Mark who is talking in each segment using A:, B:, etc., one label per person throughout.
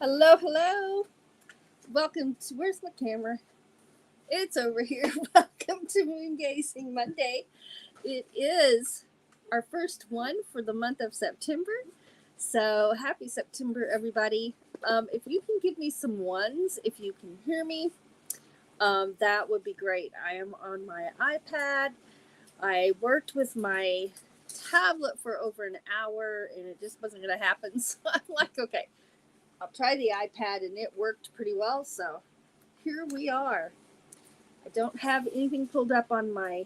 A: Hello, hello. Welcome to, where's my camera? It's over here. Welcome to Moongazing Monday. It is our first one for the month of September. So happy September, everybody. If you can give me some ones, if you can hear me, that would be great. I am on my iPad. I worked with my tablet for over an hour and it just wasn't going to happen. So I'm like, okay. I'll try the iPad, and it worked pretty well, so here we are. I don't have anything pulled up on my,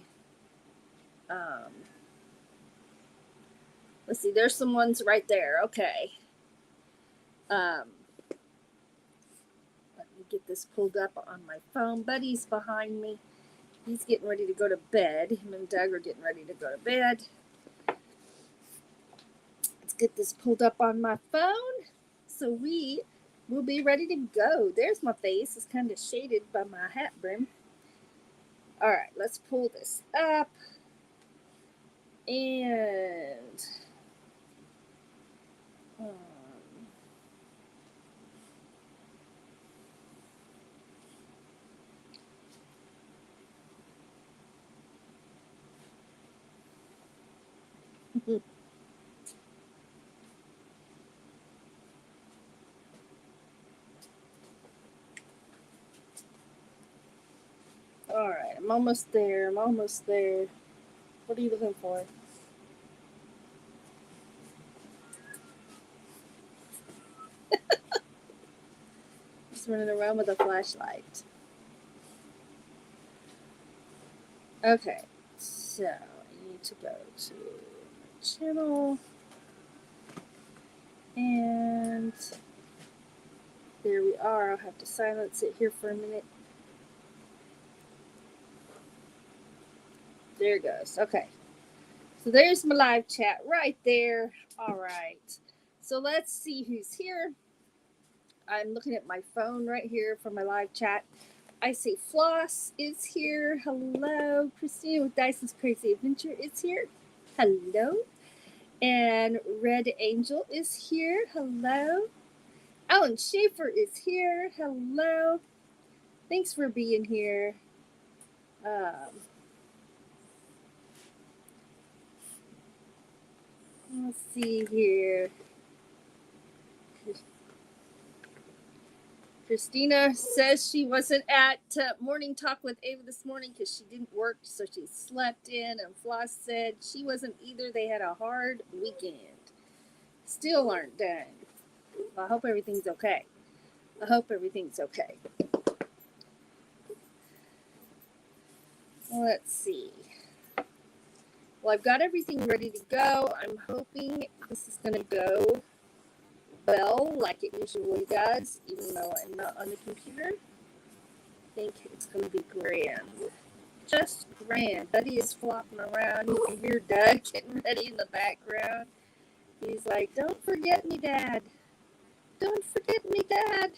A: let's see, there's some ones right there. Okay. Let me get this pulled up on my phone. Buddy's behind me. He's getting ready to go to bed. Him and Doug are getting ready to go to bed. Let's get this pulled up on my phone. So we will be ready to go. There's my face. It's kind of shaded by my hat brim. All right, let's pull this up. And all right, I'm almost there. What are you looking for? Just running around with a flashlight. Okay, so I need to go to my channel. And there we are. I'll have to silence it here for a minute. There it goes. Okay. So there's my live chat right there. All right. So let's see who's here. I'm looking at my phone right here for my live chat. I see Floss is here. Hello. Christina with Dyson's Crazy Adventure is here. Hello. And Red Angel is here. Hello. Alan Schaefer is here. Hello. Thanks for being here. Let's see here. Christina says she wasn't at Morning Talk with Ava this morning because she didn't work, so she slept in. And Floss said she wasn't either. They had a hard weekend. Still aren't done. Well, I hope everything's okay. Let's see. Well, I've got everything ready to go. I'm hoping this is going to go well, like it usually does, even though I'm not on the computer. I think it's going to be grand. Just grand. Buddy is flopping around. You can hear Doug getting ready in the background. He's like, "Don't forget me, Dad. Don't forget me, Dad."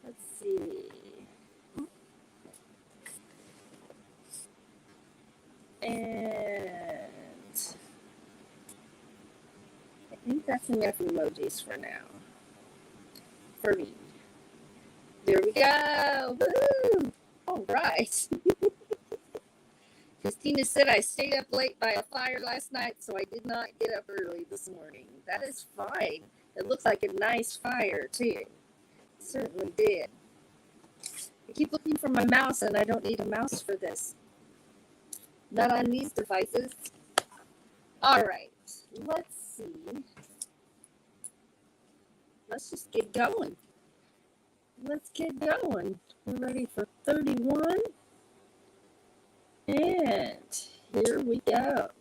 A: Let's see. And I think that's enough emojis for now. For me. There we go. Woo! All right. Christina said I stayed up late by a fire last night, so I did not get up early this morning. That is fine. It looks like a nice fire, too. It certainly did. I keep looking for my mouse, and I don't need a mouse for this. Not on these devices. All right. Let's see. Let's just get going. We're ready for 31. And here we go.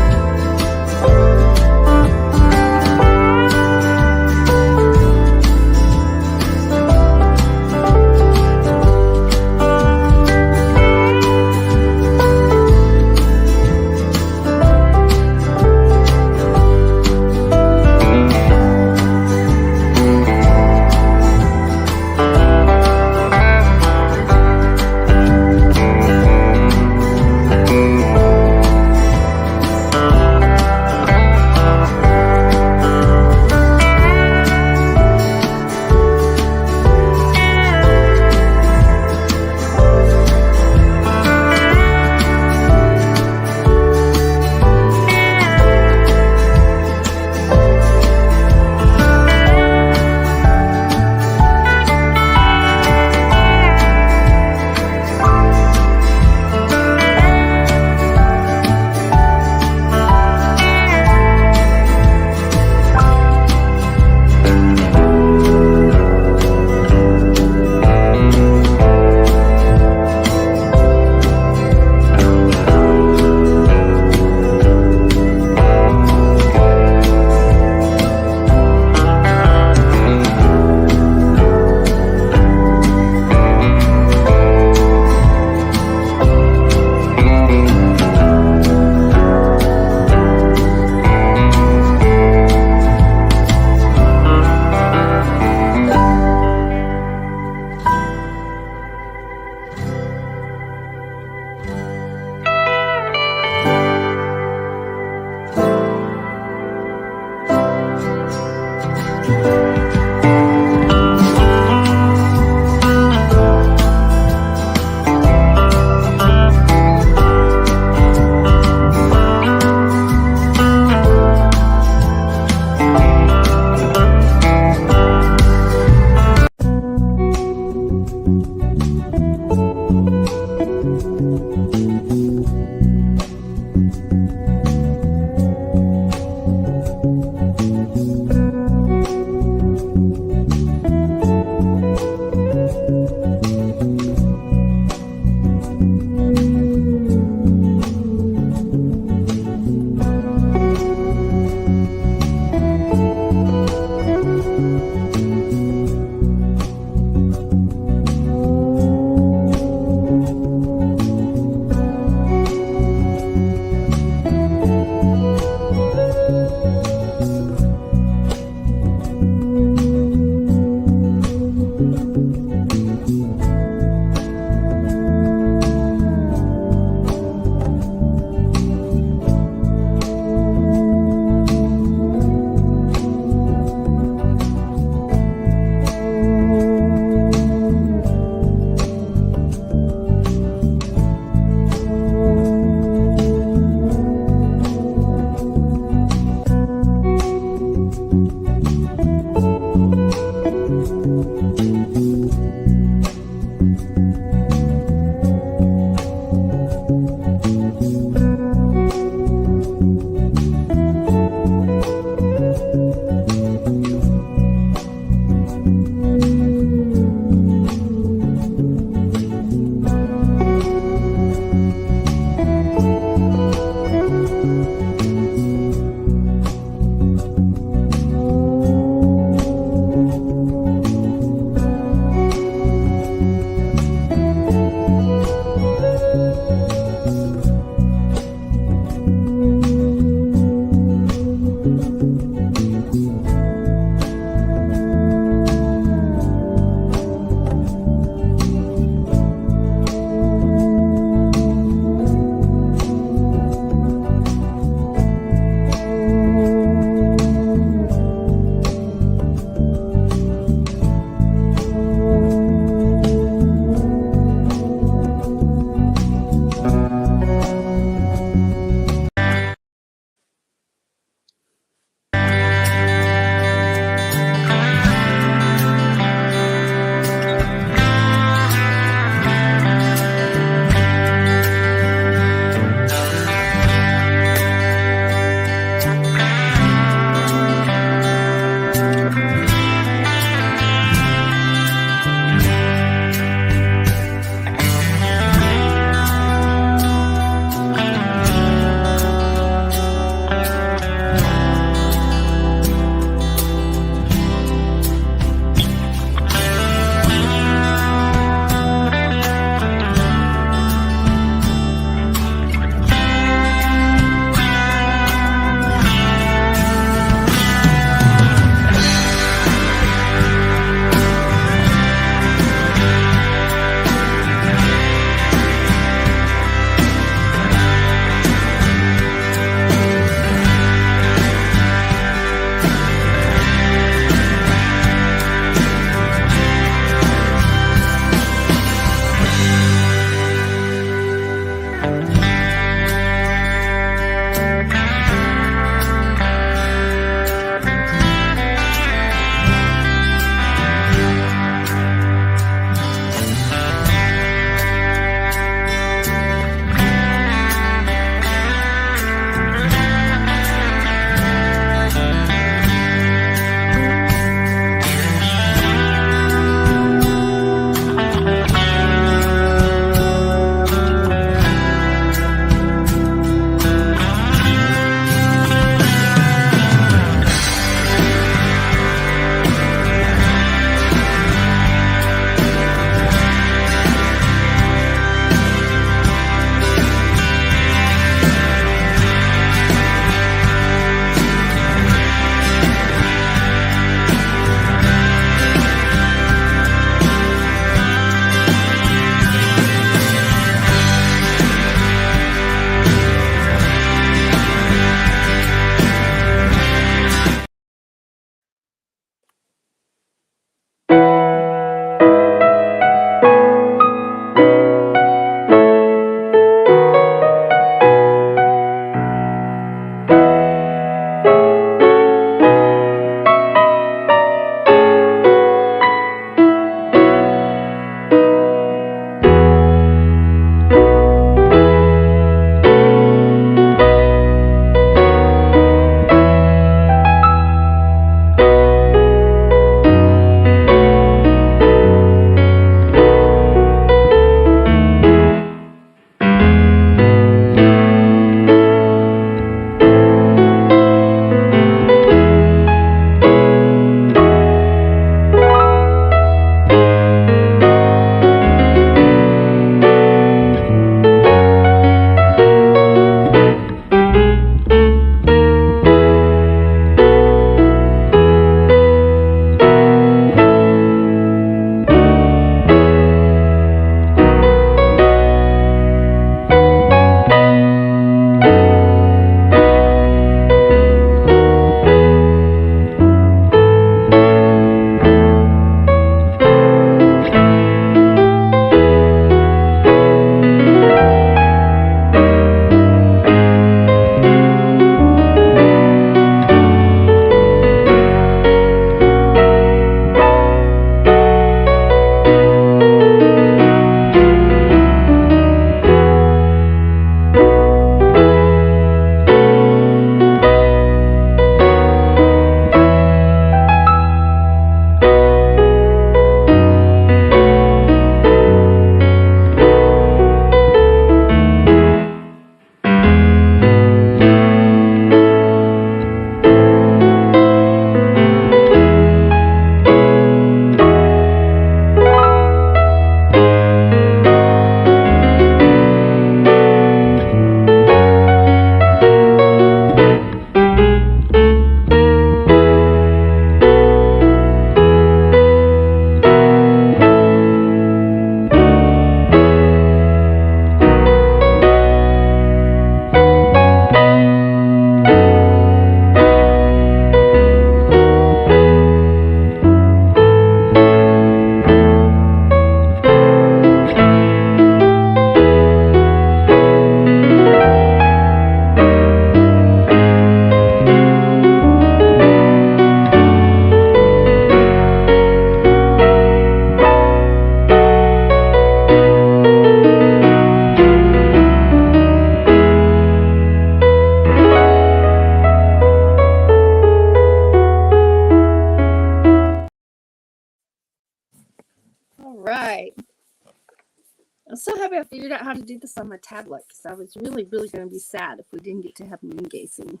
A: to do this on my tablet because I was really, really going to be sad if we didn't get to have moon gazing.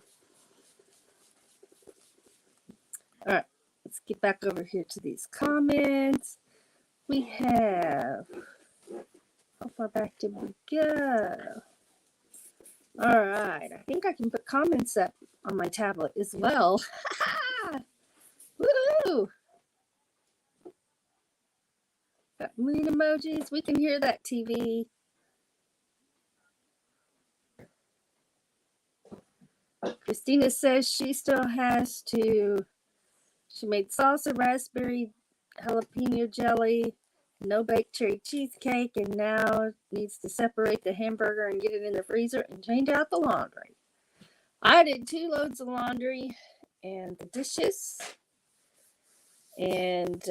A: All right, let's get back over here to these comments. We have, how far back did we go? All right, I think I can put comments up on my tablet as well. Woohoo! Got moon emojis. We can hear that, TV. Christina says she still has to, she made salsa, raspberry, jalapeno jelly, no baked cherry cheesecake, and now needs to separate the hamburger and get it in the freezer and change out the laundry. I did 2 loads of laundry and the dishes, and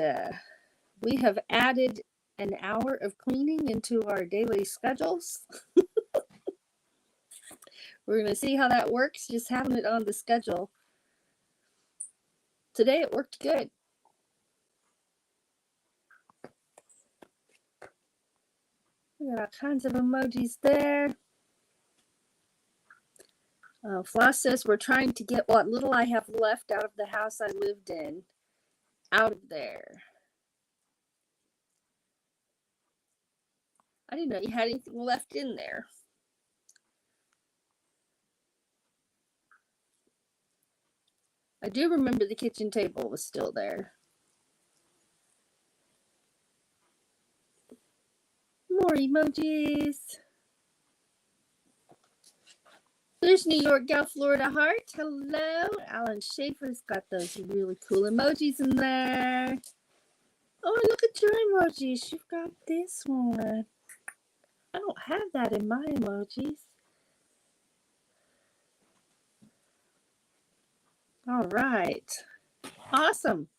A: we have added an hour of cleaning into our daily schedules. We're going to see how that works, just having it on the schedule. Today it worked good. We got all kinds of emojis there. Floss says we're trying to get what little I have left out of the house I lived in out of there. I didn't know you had anything left in there. I do remember the kitchen table was still there. More emojis. There's New York Gal Florida Heart. Hello. Alan Schaefer's got those really cool emojis in there. Oh, look at your emojis. You've got this one. I don't have that in my emojis. All right. Awesome.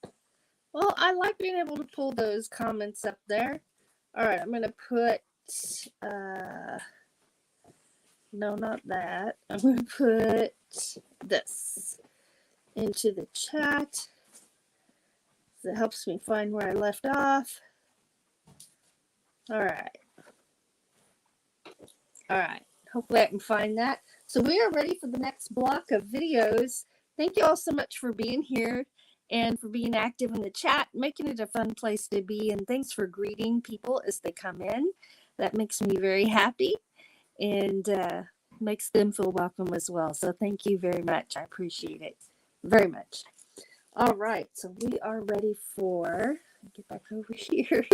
A: Well, I like being able to pull those comments up there. All right, I'm going to put, no, not that. I'm going to put this into the chat. It helps me find where I left off. All right. All right. Hopefully I can find that. So we are ready for the next block of videos. Thank you all so much for being here and for being active in the chat, making it a fun place to be. And thanks for greeting people as they come in. That makes me very happy and makes them feel welcome as well. So thank you very much. I appreciate it very much. All right. So we are ready for, get back over here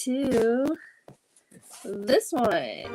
A: to this one.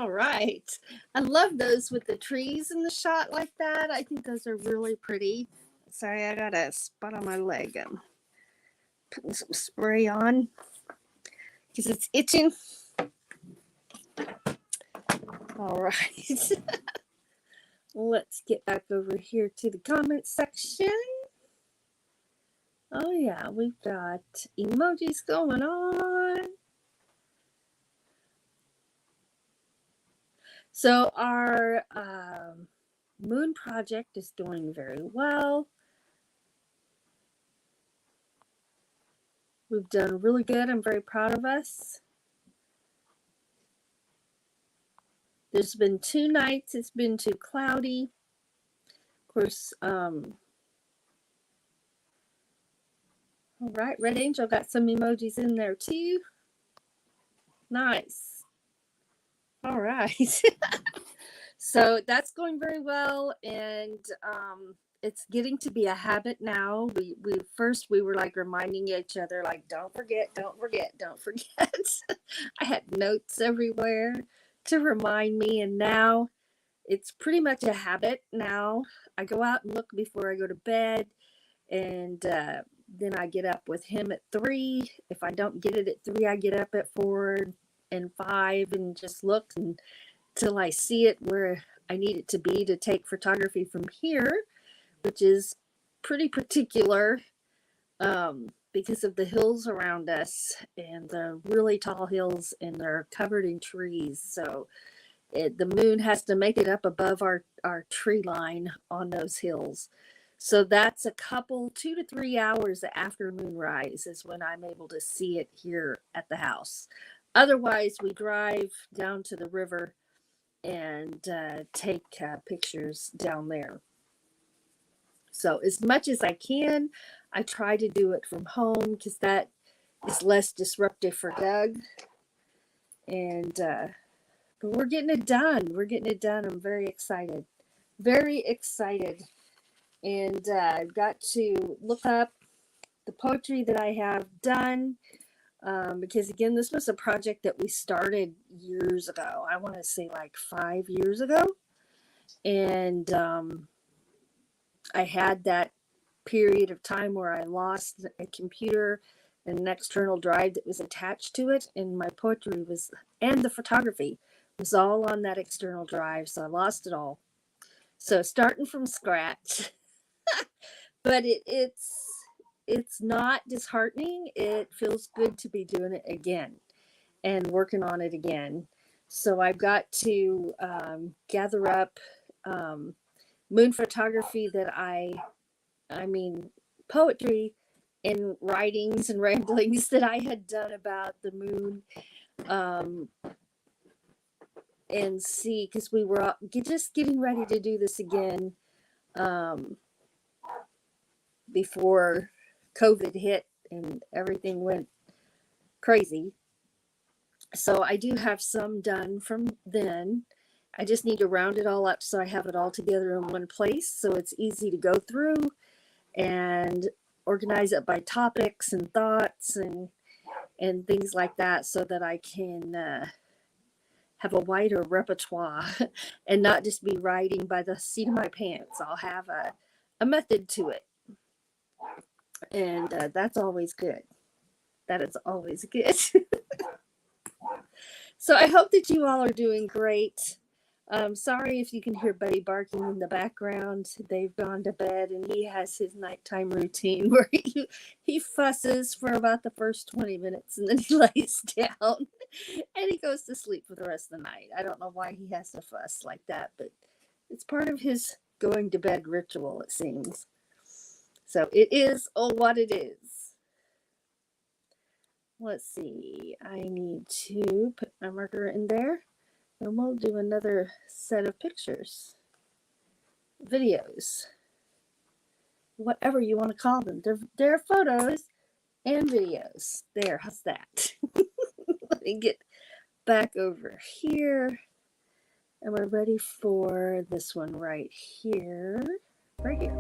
A: All right. I love those with the trees in the shot like that. I think those are really pretty. Sorry, I got a spot on my leg. I'm putting some spray on because it's itching. All right. Let's get back over here to the comment section. Oh, yeah, we've got emojis going on. So our moon project is doing very well. We've done really good. I'm very proud of us. There's been 2 nights. It's been too cloudy. Of course, all right, Red Angel got some emojis in there too. Nice. All right. So that's going very well, and it's getting to be a habit now. We first were like reminding each other, like, don't forget. I had notes everywhere to remind me, and now it's pretty much a habit now. I go out and look before I go to bed, and then I get up with him at 3. If I don't get it at 3, I get up at 4 and 5 and just look until I see it where I need it to be to take photography from here, which is pretty particular because of the hills around us, and the really tall hills, and they're covered in trees. So the moon has to make it up above our tree line on those hills. So that's a couple, 2 to 3 hours after moonrise is when I'm able to see it here at the house. Otherwise, we drive down to the river and take pictures down there. So as much as I can, I try to do it from home because that is less disruptive for Doug. And but we're getting it done. I'm very excited. And I've got to look up the poetry that I have done. Because again, this was a project that we started years ago. I want to say like 5 years ago. And I had that period of time where I lost a computer and an external drive that was attached to it. And my poetry and the photography was all on that external drive. So I lost it all. So starting from scratch. But it's not disheartening. It feels good to be doing it again and working on it again. So I've got to gather up moon photography that I mean, poetry and writings and ramblings that I had done about the moon, and see, because we were just getting ready to do this again before COVID hit and everything went crazy. So I do have some done from then. I just need to round it all up so I have it all together in one place, so it's easy to go through and organize it by topics and thoughts and things like that, so that I can have a wider repertoire and not just be writing by the seat of my pants. I'll have a method to it. And that's always good. That is always good. So I hope that you all are doing great. Sorry if you can hear Buddy barking in the background. They've gone to bed, and he has his nighttime routine where he fusses for about the first 20 minutes, and then he lays down and he goes to sleep for the rest of the night. I don't know why he has to fuss like that, but it's part of his going to bed ritual, it seems. So it is what it is. Let's see. I need to put my marker in there, and we'll do another set of pictures, videos, whatever you want to call them. They're photos and videos. There, how's that? Let me get back over here. And we're ready for this one right here. Right here.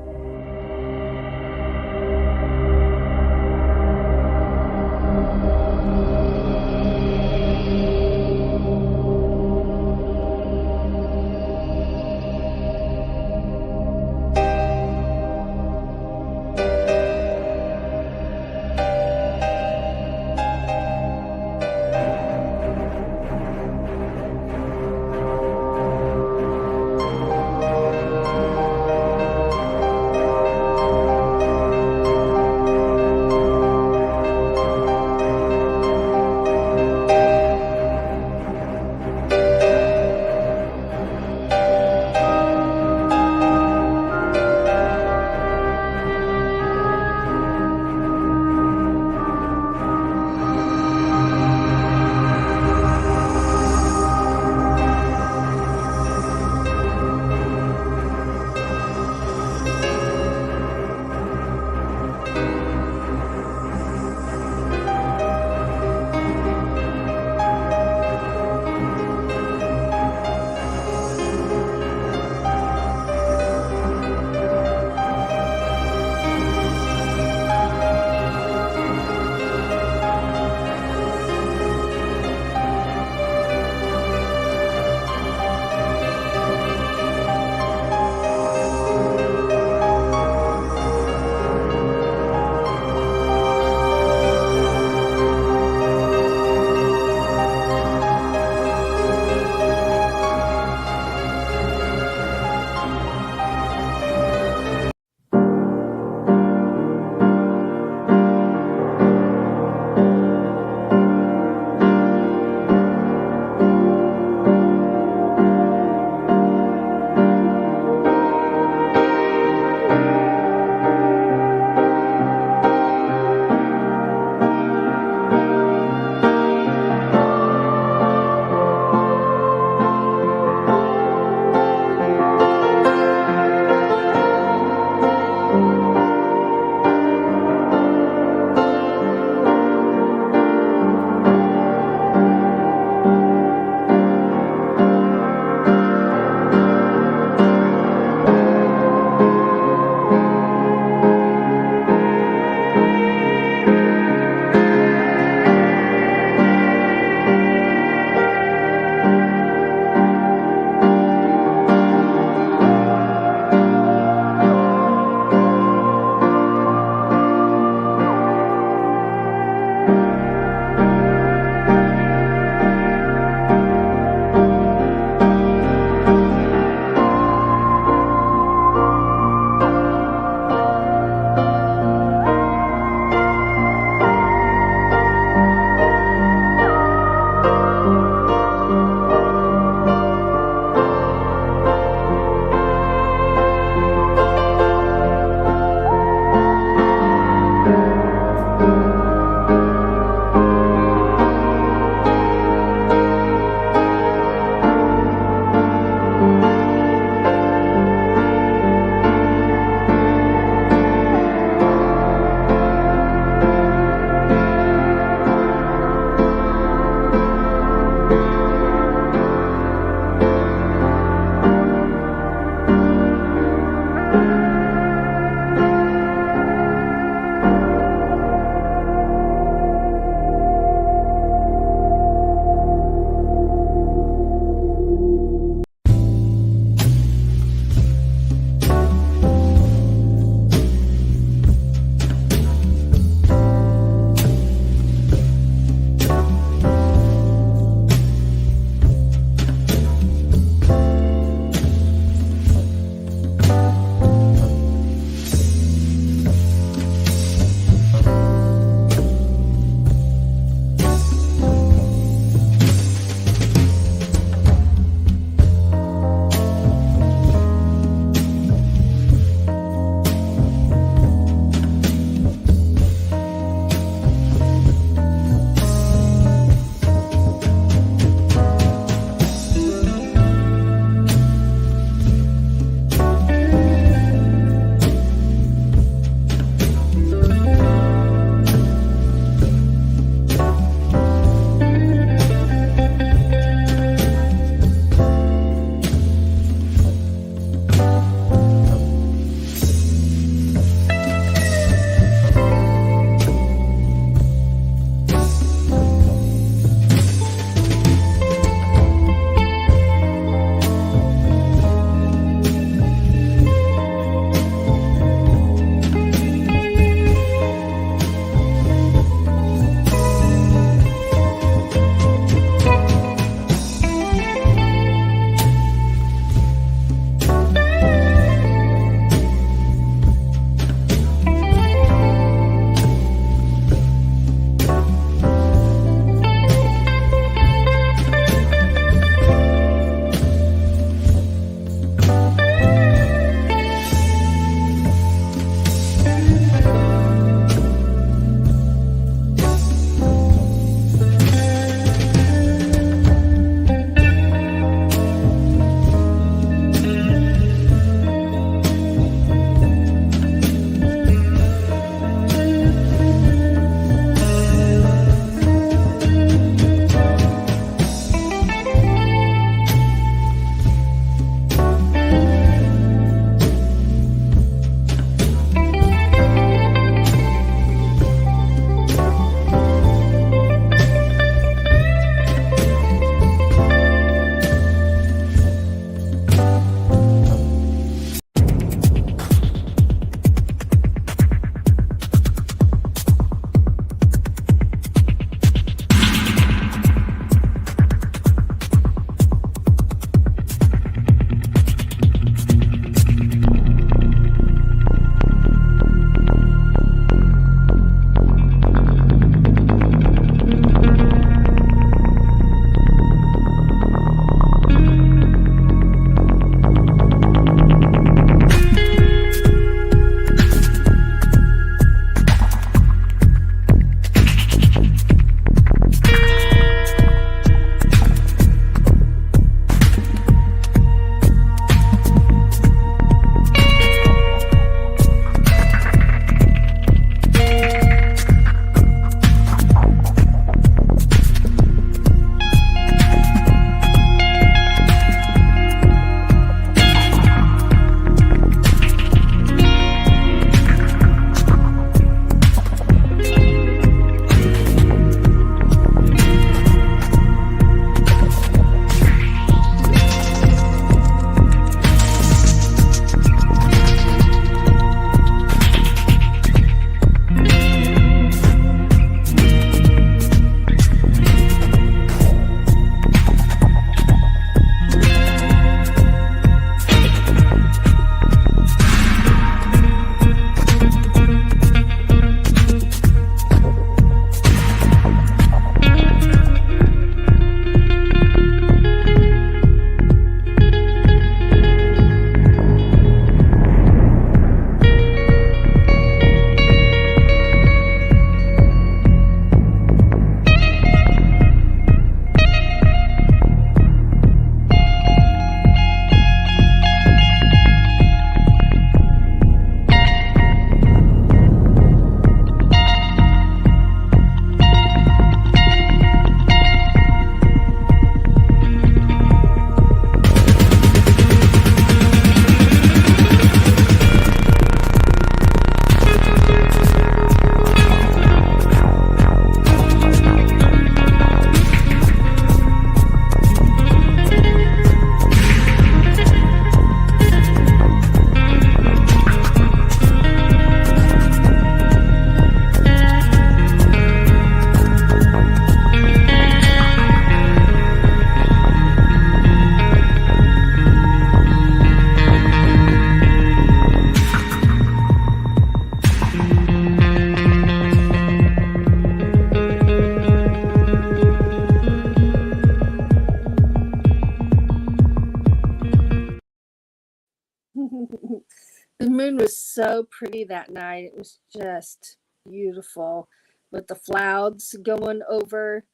A: moon was so pretty that night. It was just beautiful with the clouds going over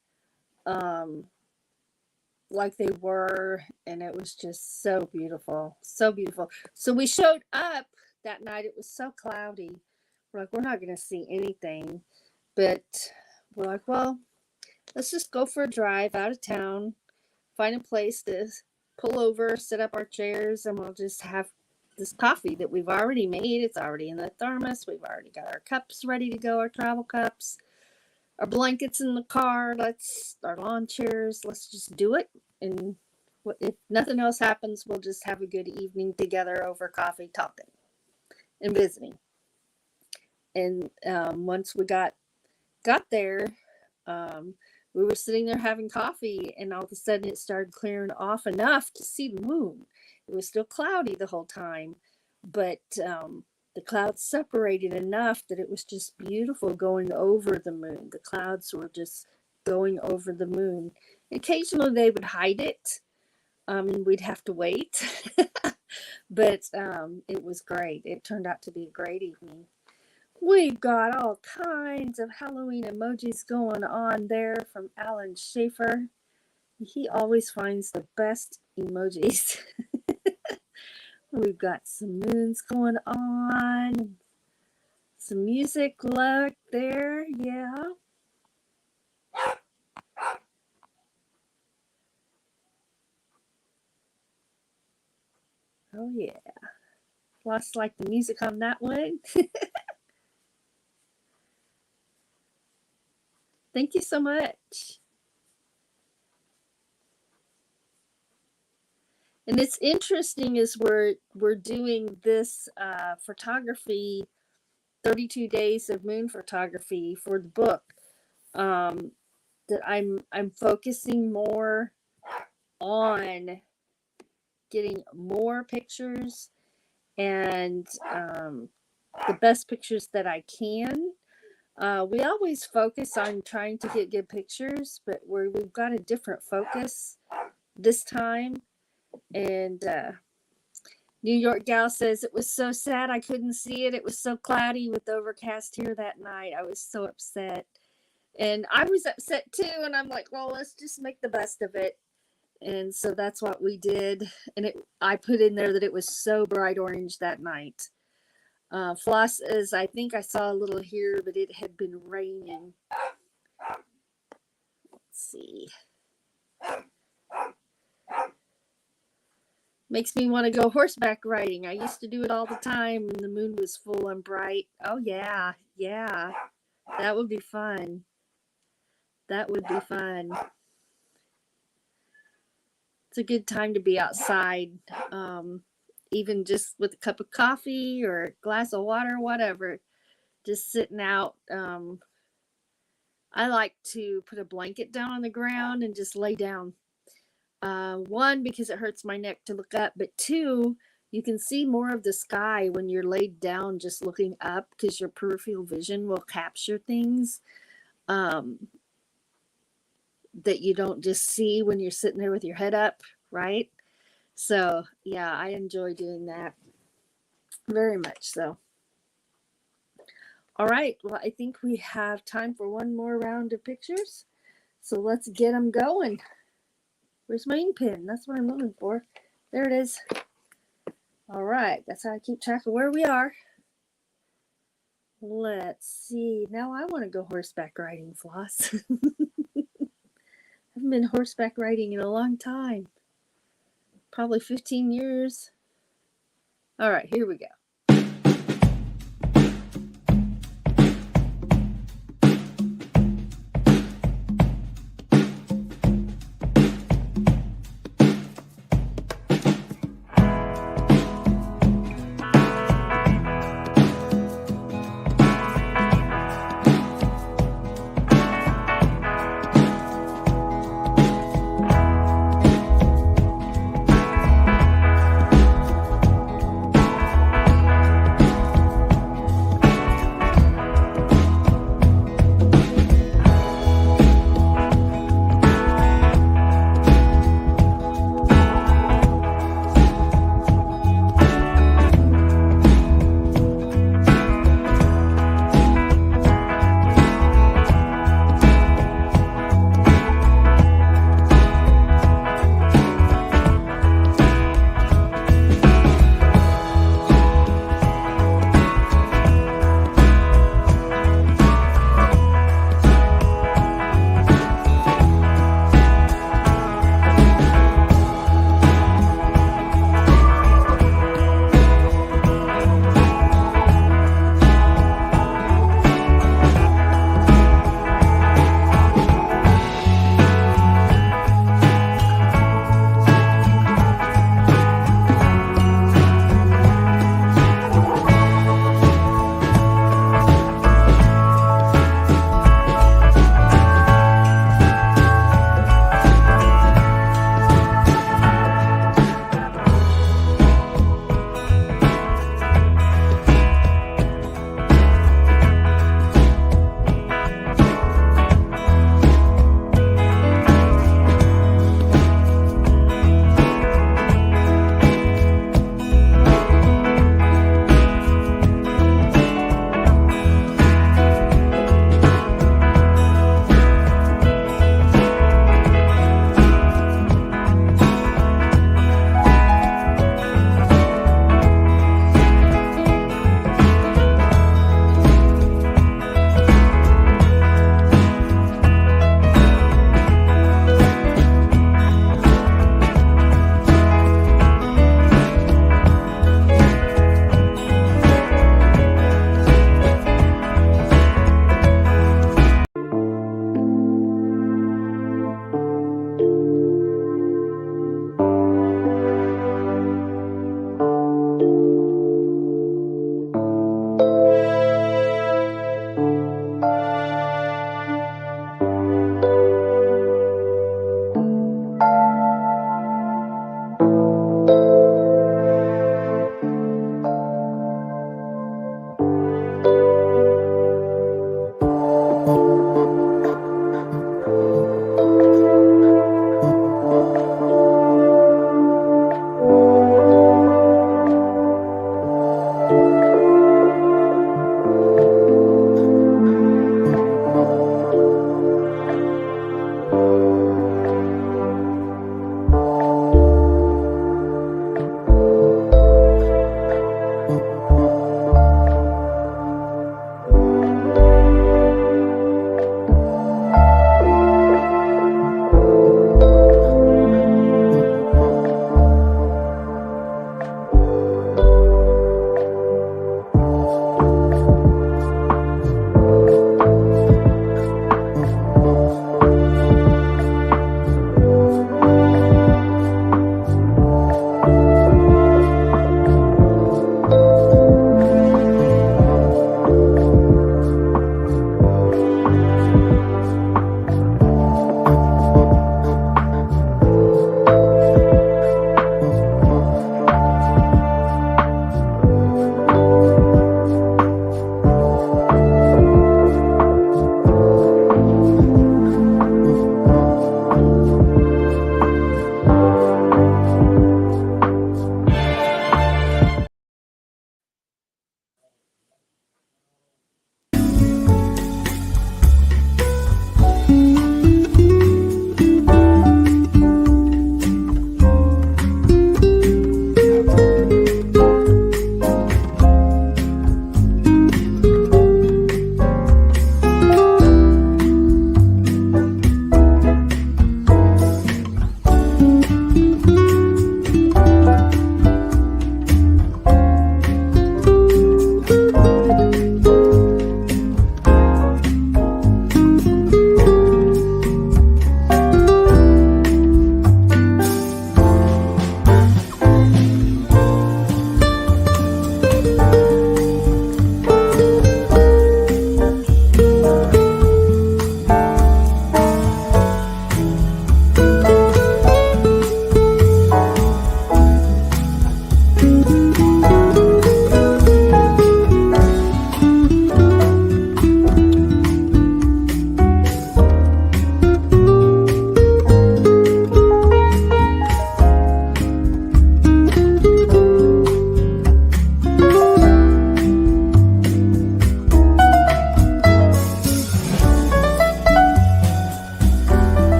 A: like they were, and it was just so beautiful, so beautiful. So we showed up that night. It was so cloudy. We're like, we're not going to see anything, but we're like, well, let's just go for a drive out of town, find a place to pull over, set up our chairs, and we'll just have this coffee that we've already made. It's already in the thermos. We've already got our cups ready to go, our travel cups, our blankets in the car. Our lawn chairs. Let's just do it. And if nothing else happens, we'll just have a good evening together over coffee, talking and visiting. And once we got there, we were sitting there having coffee, and all of a sudden it started clearing off enough to see the moon. It was still cloudy the whole time, but the clouds separated enough that it was just beautiful going over the moon. The clouds were just going over the moon. Occasionally they would hide it, and we'd have to wait. But it was great. It turned out to be a great evening. We've got all kinds of Halloween emojis going on there from Alan Schaefer. He always finds the best emojis. We've got some moons going on. Some music look there. Yeah. Oh, yeah. Lots like the music on that one. Thank you so much. And it's interesting as we're doing this photography, 32 days of moon photography for the book, that I'm focusing more on getting more pictures and the best pictures that I can. We always focus on trying to get good pictures, but we've got a different focus this time. And New York Gal says, it was so sad I couldn't see it. It was so cloudy with overcast here that night. I was so upset. And I was upset too. And I'm like, well, let's just make the best of it. And so that's what we did. And I put in there that it was so bright orange that night. Floss is, I think I saw a little here, but it had been raining. Let's see. Makes me want to go horseback riding. I used to do it all the time when the moon was full and bright. Oh, yeah. Yeah. That would be fun. That would be fun. It's a good time to be outside. Even just with a cup of coffee or a glass of water, whatever. Just sitting out. I like to put a blanket down on the ground and just lay down. One, because it hurts my neck to look up, but two, you can see more of the sky when you're laid down just looking up, because your peripheral vision will capture things that you don't just see when you're sitting there with your head up, right? So yeah, I enjoy doing that very much so. All right, well, I think we have time for one more round of pictures, so let's get them going. Where's my ink pen? That's what I'm looking for. There it is. All right. That's how I keep track of where we are. Let's see. Now I want to go horseback riding, Floss. I haven't been horseback riding in a long time. Probably 15 years. All right. Here we go.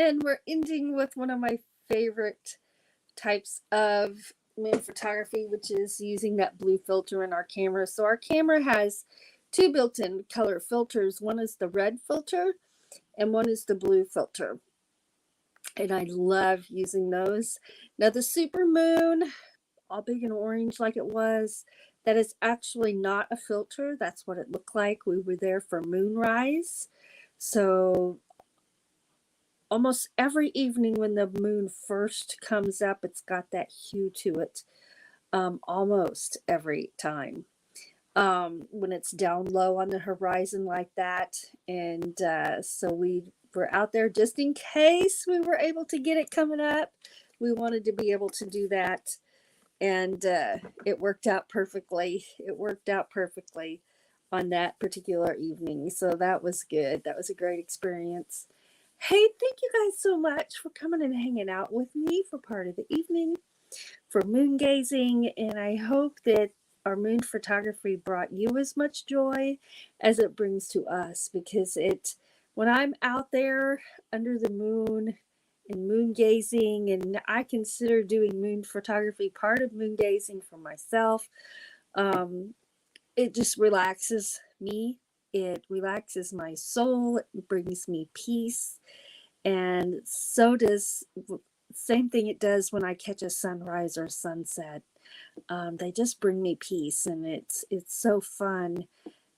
A: And we're ending with one of my favorite types of moon photography, which is using that blue filter in our camera. So our camera has two built-in color filters. One is the red filter and one is the blue filter. And I love using those. Now the super moon, all big and orange like it was, that is actually not a filter. That's what it looked like. We were there for moonrise. So almost every evening when the moon first comes up, it's got that hue to it. Almost every time. When it's down low on the horizon like that. And so we were out there just in case we were able to get it coming up. We wanted to be able to do that. And it worked out perfectly. It worked out perfectly on that particular evening. So that was good. That was a great experience. Hey, thank you guys so much for coming and hanging out with me for part of the evening for moon gazing. And I hope that our moon photography brought you as much joy as it brings to us, because when I'm out there under the moon and moon gazing, and I consider doing moon photography part of moon gazing for myself, it just relaxes me. It relaxes my soul. It brings me peace. And so does same thing it does when I catch a sunrise or sunset. They just bring me peace, and it's so fun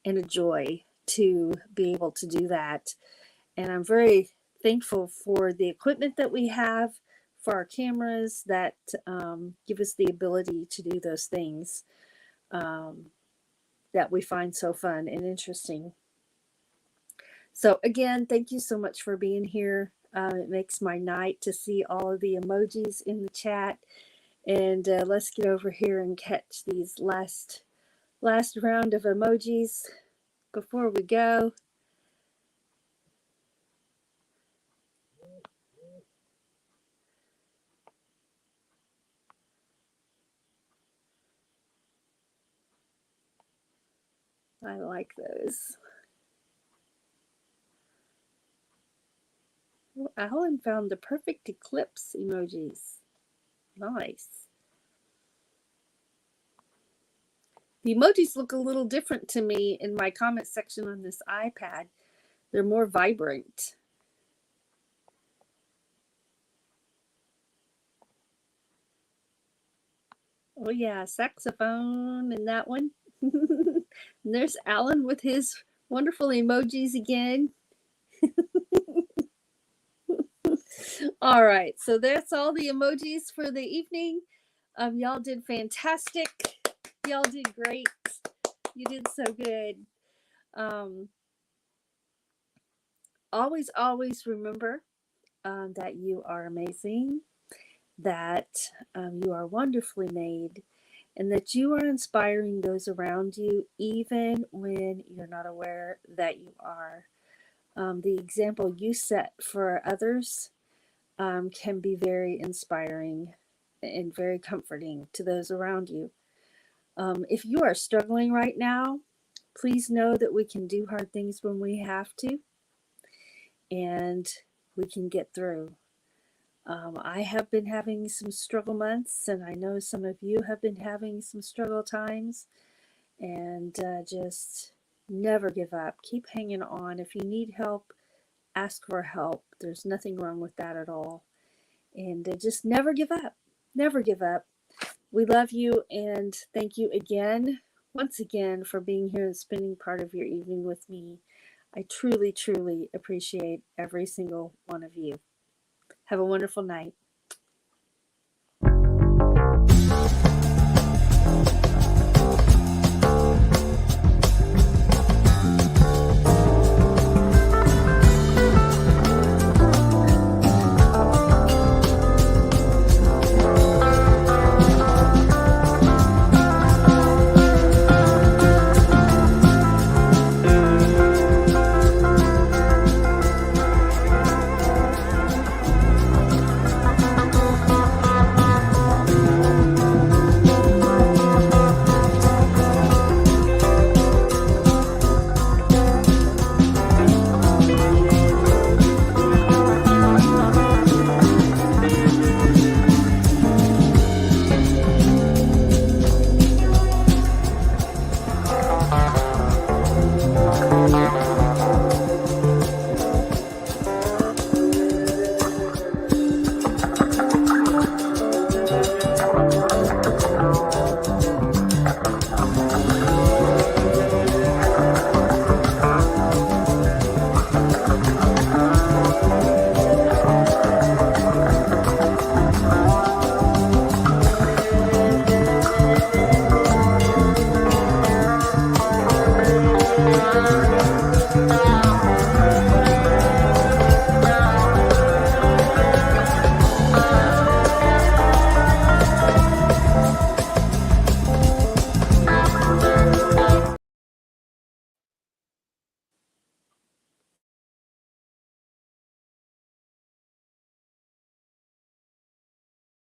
A: and a joy to be able to do that. And I'm very thankful for the equipment that we have, for our cameras that give us the ability to do those things that we find so fun and interesting. So again, thank you so much for being here. It makes my night to see all of the emojis in the chat. And let's get over here and catch these last round of emojis before we go. I like those. Oh, Alan found the perfect eclipse emojis. Nice. The emojis look a little different to me in my comment section on this iPad. They're more vibrant. Oh yeah, saxophone in that one. And there's Alan with his wonderful emojis again. All right, so that's all the emojis for the evening. Y'all did fantastic. Y'all did great. You did so good. Always remember that you are amazing, that you are wonderfully made, and that you are inspiring those around you, even when you're not aware that you are. The example you set for others can be very inspiring and very comforting to those around you. If you are struggling right now, please know that we can do hard things when we have to, and we can get through. I have been having some struggle months, and I know some of you have been having some struggle times, and just never give up. Keep hanging on. If you need help, ask for help. There's nothing wrong with that at all. And just never give up. Never give up. We love you, and thank you again, once again, for being here and spending part of your evening with me. I truly, truly appreciate every single one of you. Have a wonderful night. Bye.